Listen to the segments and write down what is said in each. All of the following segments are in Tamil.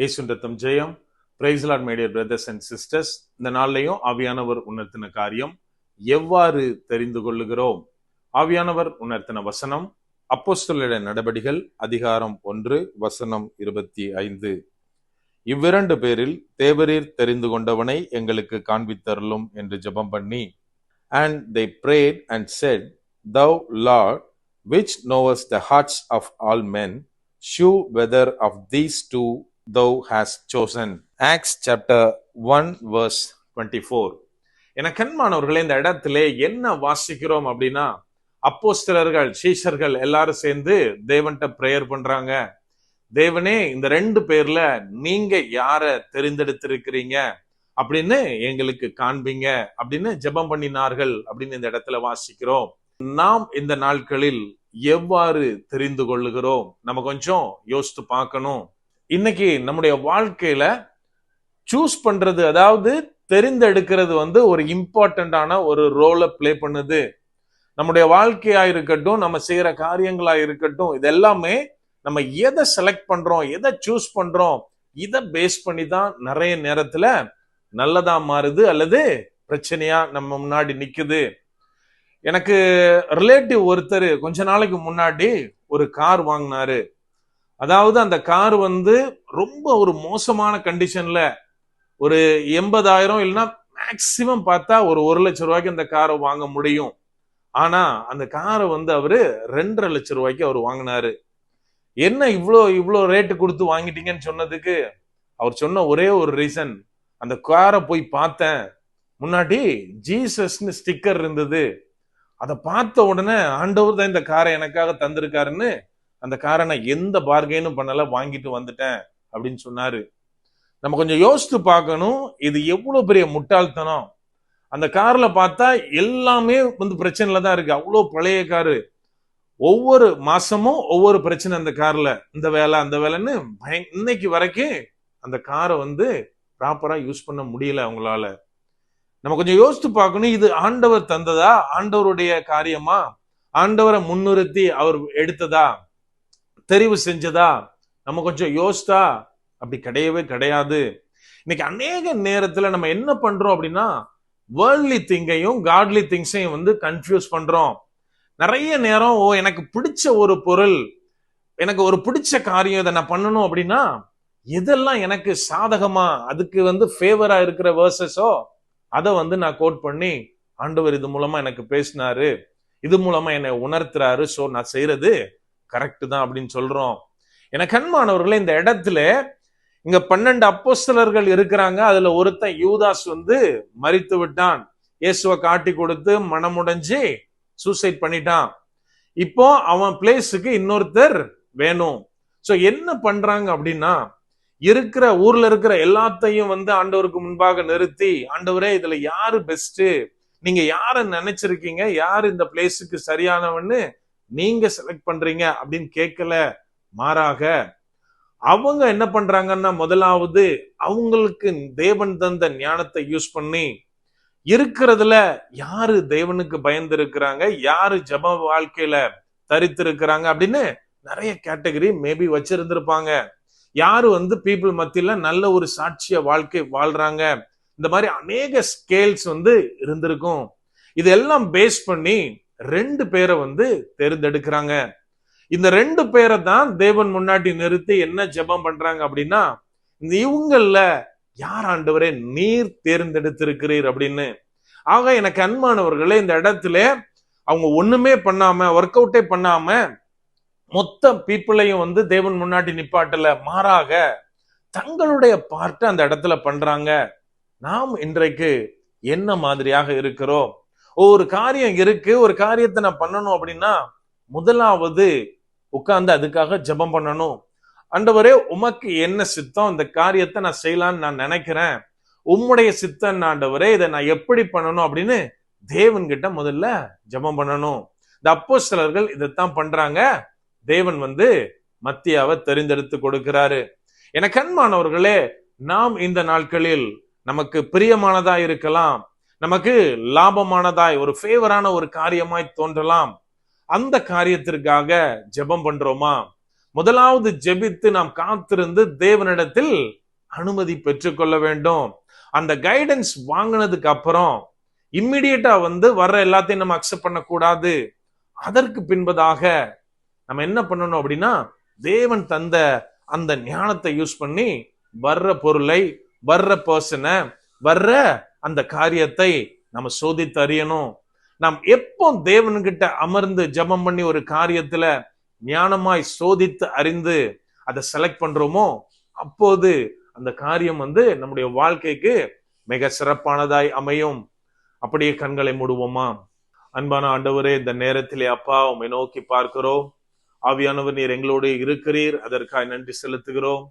இயேசுவின் ரத்தம் ஜெயம். Praise lord my dear brothers and sisters. இந்த நாள்லையும் ஆவியானவர் உணர்த்தின காரியம் எவ்வாறு தெரிந்து கொள்ளுகிறோம். ஆவியானவர் உணர்த்தின வசனம் அப்போஸ்தலருடைய நடபடிகள் அதிகாரம் 1 வசனம் 25. இவ்விரண்டு பேரில் தேவரீர் தெரிந்து கொண்டவனை எங்களுக்கு காண்பித்தருளும் என்று ஜெபம் பண்ணி, and they prayed and said, thou Lord, which knowest the hearts of all men, shew whether of these two thou hast chosen. Acts chapter 1 verse 24. என கண்மானவர்களே, இந்த இடத்துல என்ன வாசிக்கிறோம் அப்படின்னா, அப்போஸ்தலர்கள் சீஷர்கள் எல்லாரும் சேர்ந்து தேவன்கிட்ட பிரேயர் பண்றாங்க. தேவனே, இந்த 2 பேர்ல நீங்க யார தெரிந்தெடுத்திருக்கிறீங்க அப்படின்னு எங்களுக்கு காண்பீங்க அப்படின்னு ஜெபம் பண்ணினார்கள் அப்படின்னு இந்த இடத்துல வாசிக்கிறோம். நாம் இந்த நாட்களில் எவ்வாறு தெரிந்து கொள்ளுகிறோம்? நம்ம கொஞ்சம் யோசித்து பார்க்கணும். இன்னைக்கு நம்முடைய வாழ்க்கையில சூஸ் பண்றது, அதாவது தெரிந்தெடுக்கிறது ஒரு இம்பார்ட்டன்டான ஒரு ரோலை பிளே பண்ணுது. நம்முடைய வாழ்க்கையா இருக்கட்டும், நம்ம செய்யற காரியங்களா இருக்கட்டும், இது எல்லாமே நம்ம எதை செலக்ட் பண்றோம், எதை சூஸ் பண்றோம், இதை பேஸ் பண்ணி தான் நிறைய நேரத்துல நல்லதா மாறுது அல்லது பிரச்சனையா நம்ம முன்னாடி நிக்குது. எனக்கு ரிலேட்டிவ் ஒருத்தர் கொஞ்ச நாளைக்கு முன்னாடி ஒரு கார் வாங்கினாரு. அதாவது அந்த கார் ரொம்ப ஒரு மோசமான கண்டிஷன்ல, ஒரு 80,000 இல்லைன்னா மேக்சிமம் பார்த்தா ஒரு 1,00,000 ரூபாய்க்கு அந்த காரை வாங்க முடியும். ஆனா அந்த காரை அவரு 2,50,000 லட்சம் ரூபாய்க்கு அவர் வாங்கினாரு. என்ன இவ்வளோ ரேட்டு கொடுத்து வாங்கிட்டீங்கன்னு சொன்னதுக்கு அவர் சொன்ன ஒரே ஒரு ரீசன், அந்த காரை போய் பார்த்தேன், முன்னாடி ஜீசஸ்னு ஸ்டிக்கர் இருந்தது. அதை பார்த்த உடனே ஆண்டவர் தான் இந்த காரை எனக்காக தந்திருக்காருன்னு அந்த காரை நான் எந்த பார்கெயினும் பண்ணல, வாங்கிட்டு வந்துட்டேன் அப்படின்னு சொன்னாரு. நம்ம கொஞ்சம் யோசித்து பார்க்கணும், இது எவ்வளவு பெரிய முட்டாள்தனம். அந்த கார்ல பார்த்தா எல்லாமே பிரச்சனைல தான் இருக்கு. அவ்வளோ பழைய காரு, ஒவ்வொரு மாசமும் ஒவ்வொரு பிரச்சனை அந்த கார்ல, இந்த வேலை அந்த வேலைன்னு இன்னைக்கு வரைக்கும் அந்த காரை ப்ராப்பரா யூஸ் பண்ண முடியல அவங்களால. நம்ம கொஞ்சம் யோசித்து பார்க்கணும், இது ஆண்டவர் தந்ததா, ஆண்டவருடைய காரியமா, ஆண்டவரை முன்னிறுத்தி அவர் எடுத்ததா, தெரிவு செஞ்சதா? நம்ம கொஞ்சம் யோசித்தா அப்படி கிடையவே கிடையாது. இன்னைக்கு அநேக நேரத்துல நம்ம என்ன பண்றோம் அப்படின்னா, வேர்ல்ட்லி திங்கையும் காட்லி திங்ஸையும் கன்ஃபியூஸ் பண்றோம். நிறைய நேரம் எனக்கு பிடிச்ச ஒரு பொருள், எனக்கு ஒரு பிடிச்ச காரியம், இதை நான் பண்ணணும் அப்படின்னா எதெல்லாம் எனக்கு சாதகமா, அதுக்கு ஃபேவரா இருக்கிற வேர்சஸோ அதை நான் கோட் பண்ணி, ஆண்டவர் இது மூலமா எனக்கு பேசினாரு, இது மூலமா என்னை உணர்த்துறாரு, சோ நான் செய்யறது கரெக்ட் தான் அப்படின்னு சொல்றோம். எனக்கு அன்பானவர்களே, இந்த இடத்துல இங்க 12 அப்போஸ்தலர்கள் இருக்கிறாங்க. அதுல ஒருத்தன் யூதாஸ் மரித்து விட்டான். இயேசுவை காட்டி கொடுத்து மனமுடைஞ்சு சூசைட் பண்ணிட்டான். இப்போ அவன் பிளேஸுக்கு இன்னொருத்தர் வேணும். சோ என்ன பண்றாங்க அப்படின்னா, இருக்கிற ஊர்ல இருக்கிற எல்லாத்தையும் ஆண்டவருக்கு முன்பாக நிறுத்தி, ஆண்டவரே இதுல யாரு பெஸ்ட், நீங்க யார நினைச்சிருக்கீங்க, யாரு இந்த பிளேஸுக்கு சரியானவன்னு நீங்க செலக்ட் பண்றீங்க அப்படின்னு கேட்கல. மாறாக அவங்க என்ன பண்றாங்கன்னா, முதலாவது அவங்களுக்கு தேவன் தந்த ஞானத்தை யூஸ் பண்ணி, இருக்கிறதுல யாரு தேவனுக்கு பயந்து இருக்கிறாங்க, யாரு ஜப வாழ்க்கையில தரித்து இருக்கிறாங்க அப்படின்னு நிறைய கேட்டகரி மேபி வச்சிருந்திருப்பாங்க. யாரு பீப்புள் மத்தியில நல்ல ஒரு சாட்சிய வாழ்க்கை வாழ்றாங்க, இந்த மாதிரி அநேக ஸ்கேல்ஸ் இருந்திருக்கும். இதெல்லாம் பேஸ் பண்ணி 2 பேரை தேர்ந்தெடுக்கிறாங்க. இந்த 2 பேரை தான் தேவன் முன்னாடி நிறுத்தி என்ன ஜெபம் பண்றாங்க அப்படின்னா, இவங்கள யார் ஆண்டவரே நீர் தேர்ந்தெடுத்திருக்கிறீர் அப்படின்னு. ஆக எனக்கு அன்பானவர்களே, இந்த இடத்துல அவங்க ஒண்ணுமே பண்ணாம, ஒர்க் அவுட்டே பண்ணாம மொத்த பீப்புளையும் தேவன் முன்னாடி நிப்பாட்டல, மாறாக தங்களுடைய பார்ட்டை அந்த இடத்துல பண்றாங்க. நாம் இன்றைக்கு என்ன மாதிரியாக இருக்கிறோம்? ஒரு காரியம் இருக்கு, ஒரு காரியத்தை நான் பண்ணணும் அப்படின்னா முதலாவது உட்கார்ந்து அதுக்காக ஜெபம் பண்ணணும். ஆண்டவரே, உமக்கு என்ன சித்தம், இந்த காரியத்தை நான் செய்யலான்னு நான் நினைக்கிறேன், உம்முடைய சித்தம் ஆண்டவரே, இதை நான் எப்படி பண்ணணும் அப்படின்னு தேவன் கிட்ட முதல்ல ஜெபம் பண்ணணும். இந்த அப்போஸ்தலர்கள் இதைத்தான் பண்றாங்க. தேவன் மத்தியாவை தெரிந்தெடுத்து கொடுக்கிறாரு. எனக்கு அன்பானவர்களே, நாம் இந்த நாட்களில் நமக்கு பிரியமானதா இருக்கலாம், நமக்கு லாபமானதாய் ஒரு ஃபேவரான ஒரு காரியமாய் தோன்றலாம். அந்த காரியத்திற்காக ஜெபம் பண்றோமா? முதலாவது ஜெபித்து நாம் காத்திருந்து தேவனிடத்தில் அனுமதி பெற்றுக்கொள்ள வேண்டும். அந்த கைடன்ஸ் வாங்கினதுக்கு அப்புறம் இம்மிடியட்டா வர்ற எல்லாத்தையும் நம்ம அக்செப்ட் பண்ணக்கூடாது. அதற்கு பின்பதாக நம்ம என்ன பண்ணணும் அப்படின்னா, தேவன் தந்த அந்த ஞானத்தை யூஸ் பண்ணி வர்ற பொருளை, வர்ற பர்சனை, வர்ற அந்த காரியத்தை நம்ம சோதித்து அறியணும். நாம் எப்போ தேவன்கிட்ட அமர்ந்து ஜெபம் பண்ணி ஒரு காரியத்துல ஞானமாய் சோதித்து அறிந்து அதை செலக்ட் பண்றோமோ, அப்போது அந்த காரியம் நம்முடைய வாழ்க்கைக்கு மிக சிறப்பானதாய் அமையும். அப்படியே கண்களை மூடுவோமா? அன்பான ஆண்டவரே, இந்த நேரத்திலே அப்பா உம்மை நோக்கி பார்க்கிறோம். ஆவியானவர் நீர் எங்களோடு இருக்கிறீர், அதற்காக நன்றி செலுத்துகிறோம்.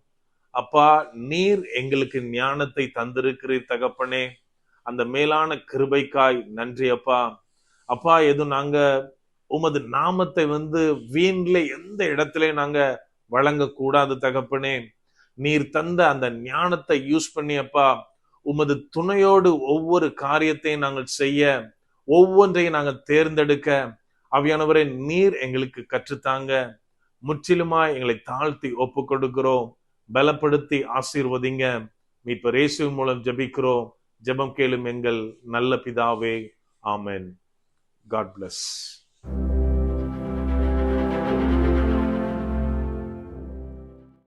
அப்பா, நீர் எங்களுக்கு ஞானத்தை தந்திருக்கிறீர் தகப்பனே. அந்த மேலான கிருபைக்காய் நன்றி அப்பா. அப்பா, எதுவும் நாங்க உமது நாமத்தை வீண்ல எந்த இடத்துல நாங்க வழங்க கூடாது தகப்பனே. நீர் தந்த அந்த ஞானத்தை யூஸ் பண்ணி அப்பா, உமது துணையோடு ஒவ்வொரு காரியத்தையும் நாங்கள் செய்ய, ஒவ்வொன்றையும் நாங்கள் தேர்ந்தெடுக்க ஆவியானவரே நீர் எங்களுக்கு கற்றுத்தாங்க. முற்றிலுமா எங்களை தாழ்த்தி ஒப்பு கொடுக்கிறோம். பலப்படுத்தி ஆசீர்வதிங்க. மீட்பர் இயேசுவின் மூலம் ஜெபிக்கிறோம். ஜெபம் கேளும் எங்கள் நல்ல பிதாவே. ஆமென். God bless.